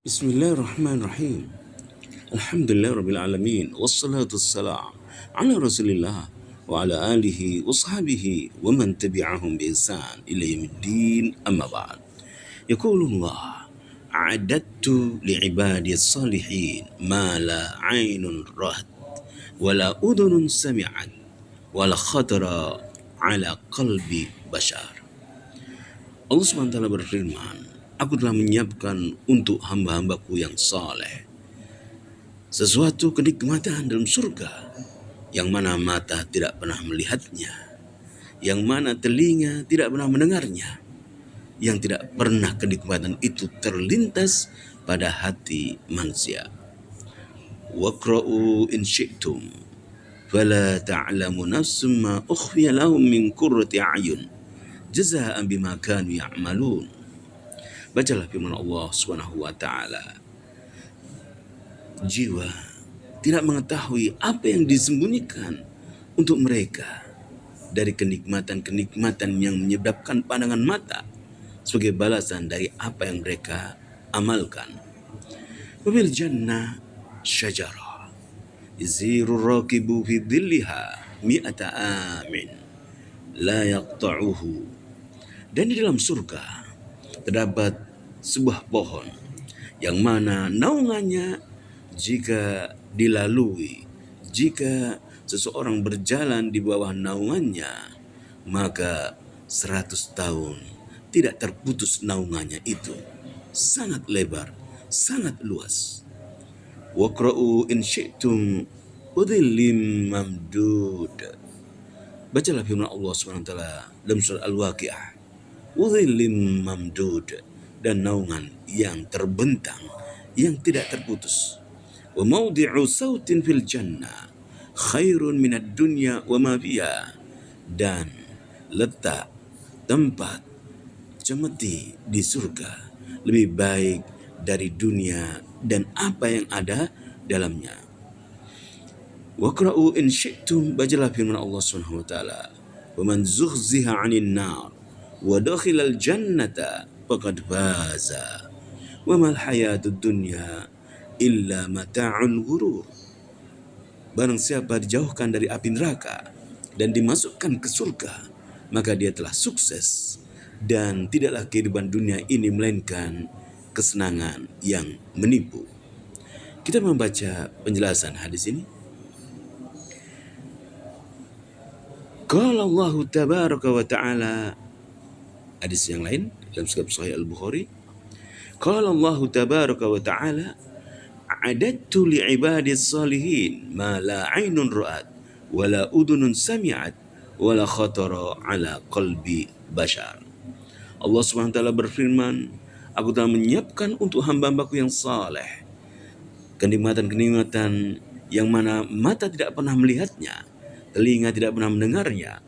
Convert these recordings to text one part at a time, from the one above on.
Bismillahirrahmanirrahim. Alhamdulillah rabbil alamin. Wassalatu wassalam ala rasulillah wa ala alihi wa sahbihi wa man tabi'ahum bi ihsan ila yaumiddin amma ba'd. Yaqulullah a'adattu li'ibadi salihin ma la 'ainun ra'at wa la udhunun sami'at wa la khatara ala qalbi bashar. Allah SWT berfirman, Aku telah menyiapkan untuk hamba-hambaku yang saleh sesuatu kenikmatan dalam surga yang mana mata tidak pernah melihatnya, yang mana telinga tidak pernah mendengarnya, yang tidak pernah kenikmatan itu terlintas pada hati manusia. Waqra'u in syi'tum fala ta'lamu nafsum ma ukhfiya lahum min qurrati a'yun jazaa'an bima kanu ya'malun. Bacalah firman Allah Subhanahu wa taala. Jiwa tidak mengetahui apa yang disembunyikan untuk mereka dari kenikmatan-kenikmatan yang menyebabkan pandangan mata sebagai balasan dari apa yang mereka amalkan. Wabil jannah syajarah yaziru rakibu fi dhilliha mi'ata amin la yaqta'uhu. Dan di dalam surga terdapat sebuah pohon yang mana naungannya jika dilalui, jika seseorang berjalan di bawah naungannya, maka 100 tahun tidak terputus naungannya itu. Sangat lebar, sangat luas. Waqra'u in syi'tum udhillim mamdud. Bacalah firman Allah SWT dalam surah Al-Waqi'ah. Udhillim mamdud, dan naungan yang terbentang, yang tidak terputus. Wa mawdi'u sautin fil jannah khairun minad dunya wa ma fiha, dan letak tempat cemeti di surga lebih baik dari dunia dan apa yang ada dalamnya. Waqra'u in syi'tum, bacalah firman Allah Subhanahu wa taala. Wa man zuhziha 'anil nar wa dakhilal jannata faqad faza wa mal hayatud dunya illa mata'ul ghurur. Barang siapa dijauhkan dari api neraka dan dimasukkan ke surga, maka dia telah sukses, dan tidaklah kehidupan dunia ini melainkan kesenangan yang menipu. Kita membaca penjelasan hadis ini. Qala Allah tabaraka wa ta'ala, hadis yang lain dalam Sahih Al-Bukhari. Qala Allah tabaraka wa ta'ala a'adattu li'ibadi salihin ma la 'ainun ra'at wa la udhunun sami'at wa la khatara 'ala qalbi bashar. Allah Subhanahu wa taala berfirman, Aku telah menyiapkan untuk hamba-hambaku yang saleh kenikmatan-kenikmatan yang mana mata tidak pernah melihatnya, telinga tidak pernah mendengarnya,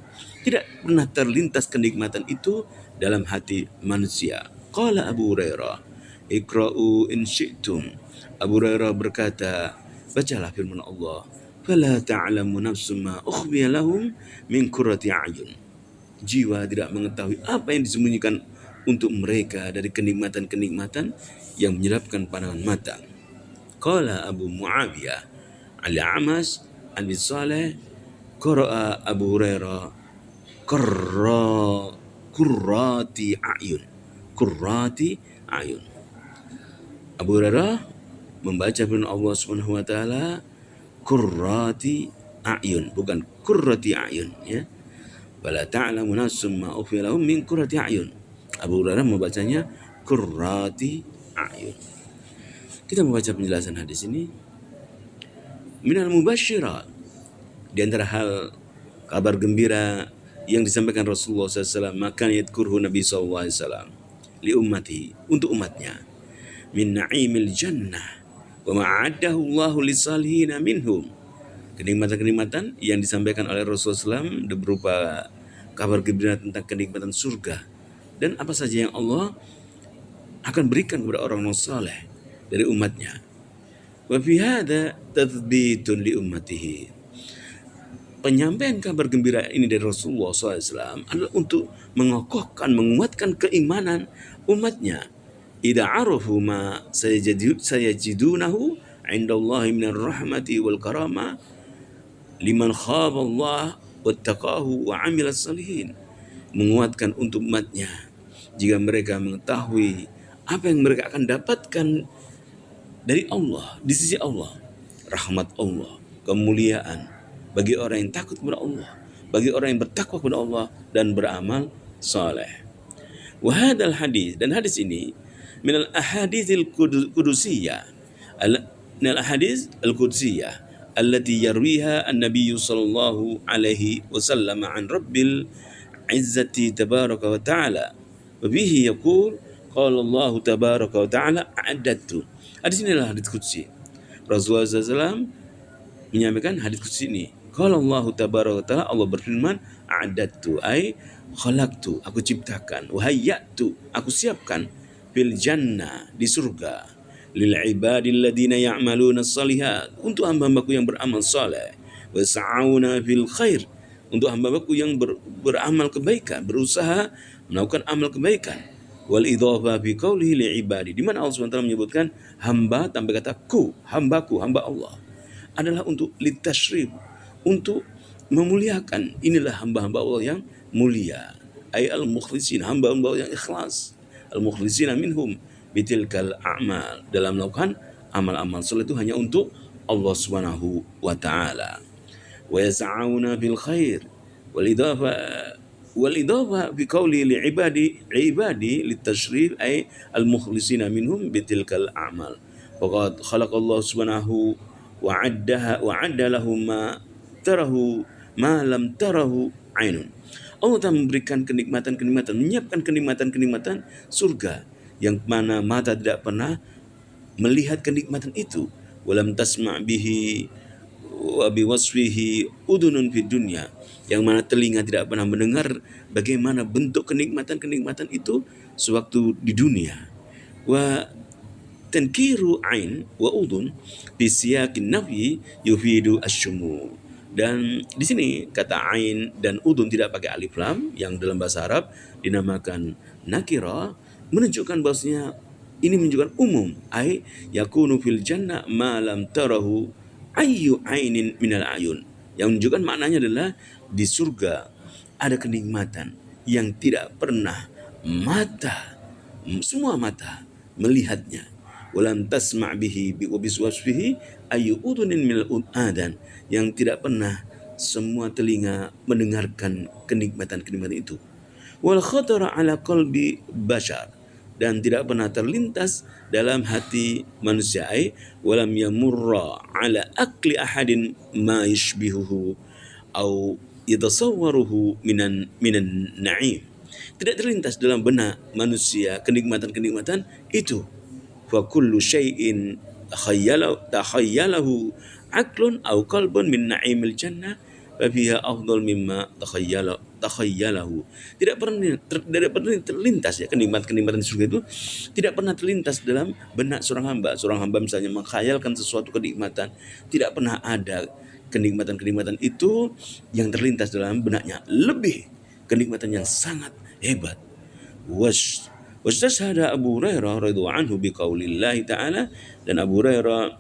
tidak pernah terlintas kenikmatan itu dalam hati manusia. Qala Abu Hurairah, Iqra'u in syi'tum. Abu Hurairah berkata, bacalah firman Allah, Fala ta'lamu nafsum ma ukhfiya lahum min qurrati a'yun. Jiwa tidak mengetahui apa yang disembunyikan untuk mereka dari kenikmatan-kenikmatan yang menyerapkan pandangan mata. Qala Abu Muawiyah Al-A'mas Abi Saleh, qara'a Abu Hurairah qurrati a'yun. Qurrati a'yun. Abu Hurairah membaca firman Allah Subhanahu wa taala qurrati a'yun, bukan qurrati a'yun, ya. Fala ta'lamu nafsum ma ukhfiya lahum min qurrati a'yun. Abu Hurairah membacanya qurrati a'yun. Kita membaca penjelasan hadis ini. Minal mubasyirat, di antara hal kabar gembira yang disampaikan Rasulullah SAW, maka yadkurhu Nabi SAW li ummati, untuk umatnya, min na'imil jannah wa ma'addahu Allahu lisalihina minhum, kenikmatan-kenikmatan yang disampaikan oleh Rasulullah SAW berupa kabar gembira tentang kenikmatan surga dan apa saja yang Allah akan berikan kepada orang-orang saleh dari umatnya. Wa fi hadza tathbitun li ummatihi. Penyampaian kabar gembira ini dari Rasulullah SAW adalah untuk mengokohkan, menguatkan keimanan umatnya idza arafu ma sayajidunahu 'inda Allah min ar-rahmati wal karamah liman khaba Allah wattaqahu wa 'amila salihin. Menguatkan untuk umatnya jika mereka mengetahui apa yang mereka akan dapatkan dari Allah, di sisi Allah, rahmat Allah, kemuliaan bagi orang yang takut kepada Allah, bagi orang yang bertakwa kepada Allah dan beramal saleh. Wa hadzal hadis, dan hadis ini minal ahaditsil qudusiyah, minal ahadits al-qudsiyah allati yarwiha an-nabiy sallallahu alaihi wasallam an rabbil izzati tabaraka wa ta'ala wa bihi yaqul qala Allah tabaraka wa ta'ala a'addatu. Hadis ini adalah hadis qudsi. Rasulullah SAW menyampaikan hadis qudsi ini. Qala Allah tabaraka wa ta'ala, Allah berfirman, a'addatu ay khalaqtu, aku ciptakan, wa hayyatu, aku siapkan, fil jannah, di surga, lil ibadil ladina ya'maluna shalihat, untuk hamba-hambaku yang beramal saleh, wa sa'auna fil khair, untuk hamba-hambaku yang beramal kebaikan, berusaha melakukan amal kebaikan. Wal idhafa fi qawlihi li ibadi, di mana Allah SWT menyebutkan hamba tanpa kata ku, hambaku, hamba Allah, adalah untuk litasyrif, untuk memuliakan. Inilah hamba-hamba Allah yang mulia, ay al-mukhlisin, hamba-hamba Allah yang ikhlas, al-mukhlisina minhum bitilkal a'mal, dalam melakukan amal-amal saleh itu hanya untuk Allah Subhanahu wa taala. Wa yas'auna bil khair wal idafa bi qawli li ibadi litashrif ay al-mukhlisina minhum bitilkal a'mal. Faqad khalaqallahu subhanahu wa 'adda lahum ma tarahu ma lam tarahu ainun. Allah telah memberikan kenikmatan-kenikmatan, menyiapkan kenikmatan-kenikmatan surga yang mana mata tidak pernah melihat kenikmatan itu. Walam tasma' bihi wa biwasfihi udunun fid dunya, yang mana telinga tidak pernah mendengar bagaimana bentuk kenikmatan-kenikmatan itu sewaktu di dunia. Wa tankiru ain wa udun bi siyaqin nafyi yufidu asyumul. Dan di sini kata ain dan udun tidak pakai alif lam, yang dalam bahasa Arab dinamakan nakira, menunjukkan bahwasanya ini menunjukkan umum, ai yakunu fil jannah ma lam tarahu ayyu ainin minal ayun, yang menunjukkan maknanya adalah di surga ada kenikmatan yang tidak pernah semua mata melihatnya. Walam tasma' bihi wa biswasfihi ayyu udunin minal adan, yang tidak pernah semua telinga mendengarkan kenikmatan-kenikmatan itu. Wal khatara ala qalbi bashar, dan tidak pernah terlintas dalam hati manusia, ai walam yamurra ala akli ahadin ma yashbihuhu au yatasawwaruhu minan na'im, tidak terlintas dalam benak manusia kenikmatan-kenikmatan itu. Fa kullu syai'in takhayyalahu aqlun aw qalbun min na'imil jannah fa fiha afdal mimma takhayyalahu. Tidak pernah terlintas, ya, kenikmatan surga itu tidak pernah terlintas dalam benak seorang hamba. Seorang hamba misalnya mengkhayalkan sesuatu kenikmatan, tidak pernah ada kenikmatan-kenikmatan itu yang terlintas dalam benaknya, lebih kenikmatan yang sangat hebat. Wastashhada Abu Hurairah radhiyallahu anhu biqaulillahi ta'ala, dan Abu Hurairah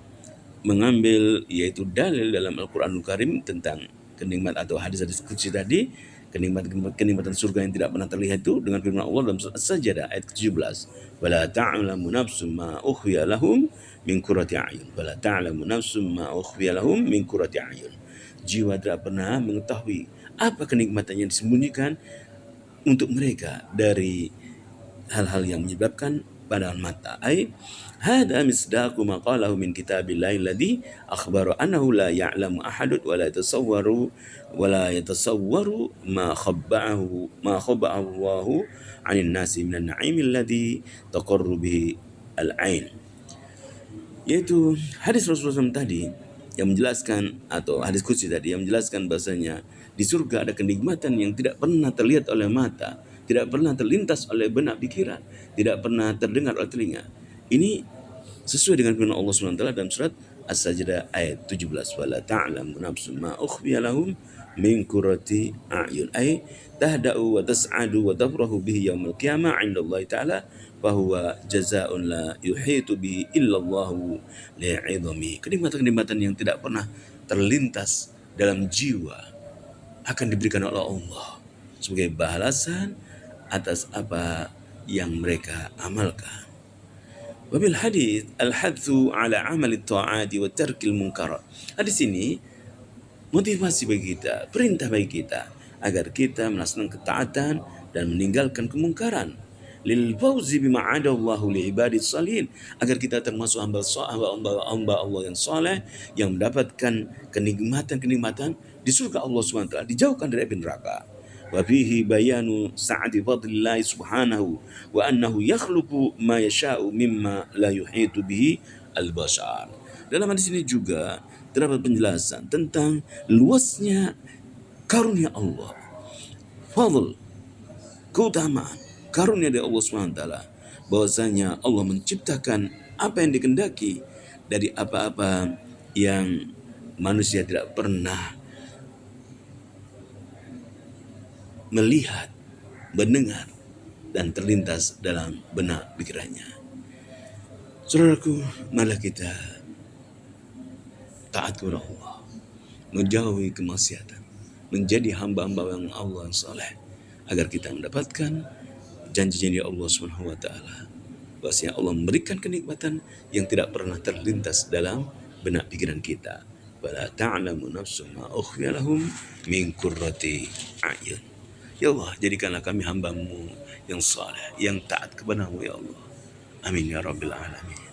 mengambil yaitu dalil dalam Al-Qur'anul Karim tentang kenikmatan atau hadis-hadis qudsi tadi, kenikmatan surga yang tidak pernah terlihat itu, dengan firman Allah dalam surat As-Sajdah ayat ke-17, wala ta'lamu nafsum ma ukhfiya lahum min qurrati a'yun, wala ta'lamu nafsum ma ukhfiya lahum min qurrati a'yun. Jiwa tidak pernah mengetahui apa kenikmatan yang disembunyikan untuk mereka dari hal-hal yang menyebabkan pandangan mata. Ai hada misdaqu ma qalahu min kitabillahi alladhi akhbara annahu la ya'lamu ahadun wa la yatasawwaru ma khabba'ahu Allahu 'anil nasi minan na'im alladhi taqarru bihi al-'ain. Yaitu hadis Rasulullah SAW tadi yang menjelaskan, atau hadis qudsi tadi yang menjelaskan bahasanya di surga ada kenikmatan yang tidak pernah terlihat oleh mata, tidak pernah terlintas oleh benak pikiran, tidak pernah terdengar oleh telinga. Ini sesuai dengan firman Allah SWT dalam surat As-Sajdah ayat 17, wala ta'lamu nafsum ma ukhfiya lahum min qurrati a'yun, ay tahda'u wa tas'adu wa tafrahu bihi yaumil qiyamah 'inda Allah ta'ala fahuwa jazaa'un la yuhitu bi illallahu li'idhami. Kenikmatan-kenikmatan yang tidak pernah terlintas dalam jiwa akan diberikan oleh Allah sebagai balasan atas apa yang mereka amalkan. Wabil hadis al-hadzu ala amali ta'ati wa tarkil munkarat. Hadis ini motivasi bagi kita, perintah bagi kita agar kita melaksanakan ketaatan dan meninggalkan kemungkaran. Lil fauzi bima adallahu li ibadis salihin, agar kita termasuk hamba Allah yang saleh yang mendapatkan kenikmatan-kenikmatan di surga Allah SWT, dijauhkan dari api neraka. Wa fihi bayanu sa'ati fadlillahi subhanahu wa annahu yakhluqu ma yasha'u mimma la yuhitu bihi al-bashar. Dalam hadis ini juga terdapat penjelasan tentang luasnya karunia Allah, fadl, keutamaan karunia dari Allah SWT, bahwasanya Allah menciptakan apa yang dikehendaki dari apa-apa yang manusia tidak pernah melihat, mendengar, dan terlintas dalam benak pikirannya. Saudaraku, marilah kita taat kepada Allah, menjauhi kemaksiatan, menjadi hamba-hamba yang Allah yang saleh, agar kita mendapatkan janji-janji Allah Subhanahu wa taala, bahwasanya Allah memberikan kenikmatan yang tidak pernah terlintas dalam benak pikiran kita. Fala ta'lamu nafsun ma ukhfiya lahum min qurrati a'yun. Ya Allah, jadikanlah kami hamba-Mu yang saleh, yang taat kepada-Mu ya Allah. Amin ya Rabbil Alamin.